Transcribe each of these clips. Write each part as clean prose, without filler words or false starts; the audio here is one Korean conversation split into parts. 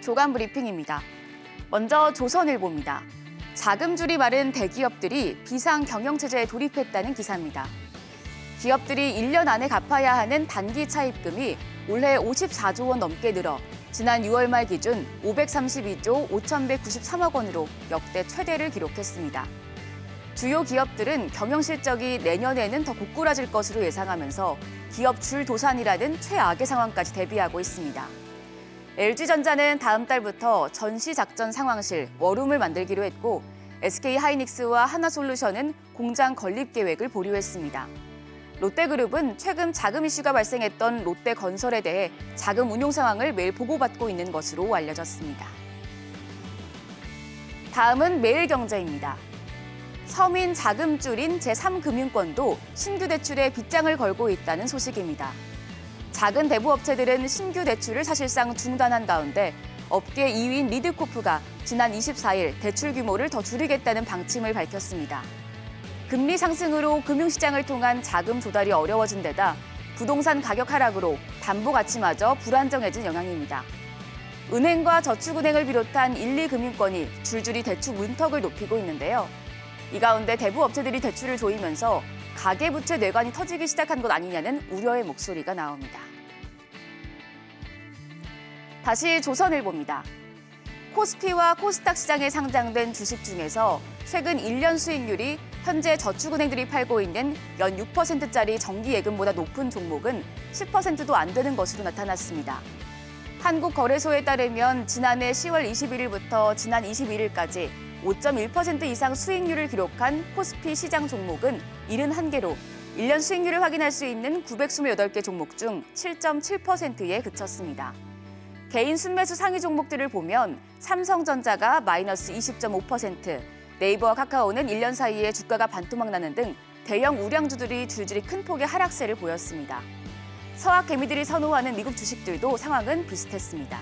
조간 브리핑입니다. 먼저 조선일보입니다. 자금줄이 마른 대기업들이 비상 경영체제에 돌입했다는 기사입니다. 기업들이 1년 안에 갚아야 하는 단기 차입금이 올해 54조 원 넘게 늘어 지난 6월 말 기준 532조 5,193억 원으로 역대 최대를 기록했습니다. 주요 기업들은 경영 실적이 내년에는 더 고꾸라질 것으로 예상하면서 기업 줄도산이라는 최악의 상황까지 대비하고 있습니다. LG전자는 다음 달부터 전시작전 상황실 워룸을 만들기로 했고 SK하이닉스와 하나솔루션은 공장 건립 계획을 보류했습니다. 롯데그룹은 최근 자금 이슈가 발생했던 롯데건설에 대해 자금 운용 상황을 매일 보고받고 있는 것으로 알려졌습니다. 다음은 매일경제입니다. 서민 자금줄인 제3금융권도 신규 대출에 빗장을 걸고 있다는 소식입니다. 작은 대부업체들은 신규 대출을 사실상 중단한 가운데 업계 2위인 리드코프가 지난 24일 대출 규모를 더 줄이겠다는 방침을 밝혔습니다. 금리 상승으로 금융시장을 통한 자금 조달이 어려워진 데다 부동산 가격 하락으로 담보 가치마저 불안정해진 영향입니다. 은행과 저축은행을 비롯한 1, 2금융권이 줄줄이 대출 문턱을 높이고 있는데요. 이 가운데 대부업체들이 대출을 조이면서 가계부채 뇌관이 터지기 시작한 것 아니냐는 우려의 목소리가 나옵니다. 다시 조선일보입니다. 코스피와 코스닥 시장에 상장된 주식 중에서 최근 1년 수익률이 현재 저축은행들이 팔고 있는 연 6%짜리 정기예금보다 높은 종목은 10%도 안 되는 것으로 나타났습니다. 한국거래소에 따르면 지난해 10월 21일부터 지난 21일까지 5.1% 이상 수익률을 기록한 코스피 시장 종목은 71개로 1년 수익률을 확인할 수 있는 928개 종목 중 7.7%에 그쳤습니다. 개인 순매수 상위 종목들을 보면 삼성전자가 마이너스 20.5%, 네이버와 카카오는 1년 사이에 주가가 반토막 나는 등 대형 우량주들이 줄줄이 큰 폭의 하락세를 보였습니다. 서학 개미들이 선호하는 미국 주식들도 상황은 비슷했습니다.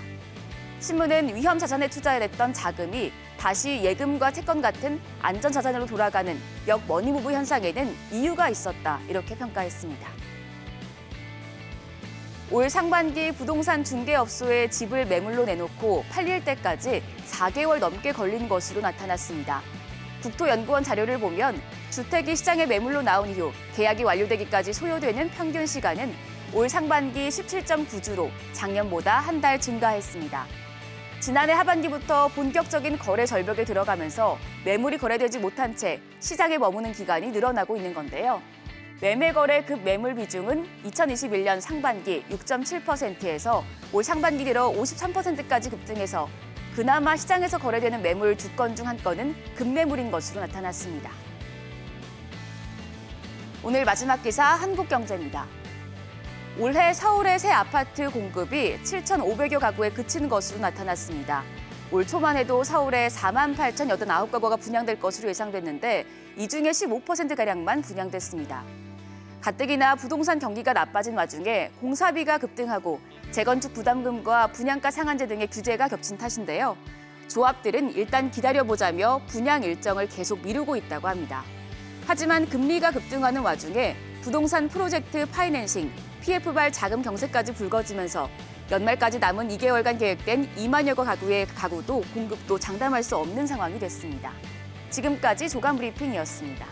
신문은 위험 자산에 투자했던 자금이 다시 예금과 채권 같은 안전 자산으로 돌아가는 역머니무브 현상에는 이유가 있었다, 이렇게 평가했습니다. 올 상반기 부동산 중개업소에 집을 매물로 내놓고 팔릴 때까지 4개월 넘게 걸린 것으로 나타났습니다. 국토연구원 자료를 보면 주택이 시장에 매물로 나온 이후 계약이 완료되기까지 소요되는 평균 시간은 올 상반기 17.9주로 작년보다 한 달 증가했습니다. 지난해 하반기부터 본격적인 거래 절벽에 들어가면서 매물이 거래되지 못한 채 시장에 머무는 기간이 늘어나고 있는 건데요. 매매거래 급 매물 비중은 2021년 상반기 6.7%에서 올 상반기 들어 53%까지 급등해서 그나마 시장에서 거래되는 매물 2건 중 1건은 급매물인 것으로 나타났습니다. 오늘 마지막 기사 한국경제입니다. 올해 서울의 새 아파트 공급이 7,500여 가구에 그친 것으로 나타났습니다. 올 초만 해도 서울에 48,089가구가 분양될 것으로 예상됐는데 이 중에 15%가량만 분양됐습니다. 가뜩이나 부동산 경기가 나빠진 와중에 공사비가 급등하고 재건축 부담금과 분양가 상한제 등의 규제가 겹친 탓인데요. 조합들은 일단 기다려보자며 분양 일정을 계속 미루고 있다고 합니다. 하지만 금리가 급등하는 와중에 부동산 프로젝트 파이낸싱, PF발 자금 경세까지 불거지면서 연말까지 남은 2개월간 계획된 2만여 가구의 가구도 공급도 장담할 수 없는 상황이 됐습니다. 지금까지 조간 브리핑이었습니다.